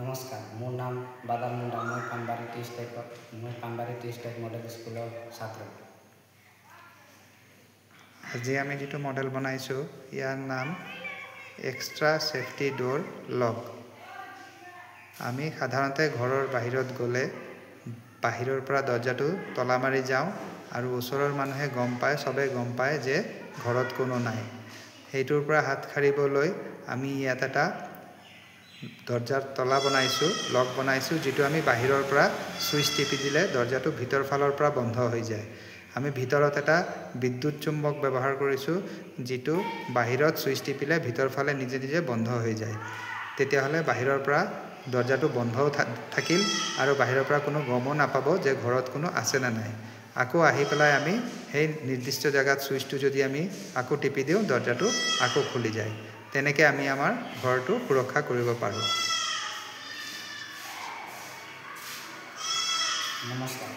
নমস্কাৰ, মোৰ নাম বাদাল মুণ্ডা। মই পানবাৰী টি ষ্টেট মডেল স্কুলৰ ছাত্ৰ। আজি আমি যেটো মডেল বনাইছো ইয়াৰ নাম এক্সট্ৰা সেফটি ডোৰ লক। আমি সাধাৰণতে ঘৰৰ বাহিৰত গ'লে বাহিৰৰ পৰা দৰজাটো তলা মাৰি যাওঁ আৰু ওচৰৰ মানুহে সবে গম পায় যে ঘৰত কোনো নাই। সেইটোৰ পৰা হাত সাৰিবলৈ আমি ইয়াত এটা দৰজাৰ তলা বনাইছো, লক বনাইছো, যেটো আমি বাহিৰৰ পৰা সুইচ টিপি দিলে দৰজাটো ভিতৰ ফালৰ পৰা বন্ধ হৈ যায়। আমি ভিতৰত এটা বিদ্যুৎ চুম্বক ব্যৱহাৰ কৰিছো, যেটো বাহিৰত সুইচ টিপিলে ভিতৰ ফালে নিজে নিজে বন্ধ হৈ যায়। তেতিয়াহলে বাহিৰৰ পৰা দৰজাটো বন্ধও থাকিল আৰু বাহিৰৰ পৰা কোনো গমো নাপাব যে ঘৰত কোনো আছে না নাই। আকৌ আহি পেলাই আমি সেই নিৰ্দিষ্ট জায়গাত সুইচটো যদি আমি আকৌ টিপি দিওঁ দৰজাটো আকৌ খুলি যায়। তেনেকৈ আমি আমাৰ ঘৰটো সুৰক্ষা কৰিব পাৰোঁ। নমস্কাৰ।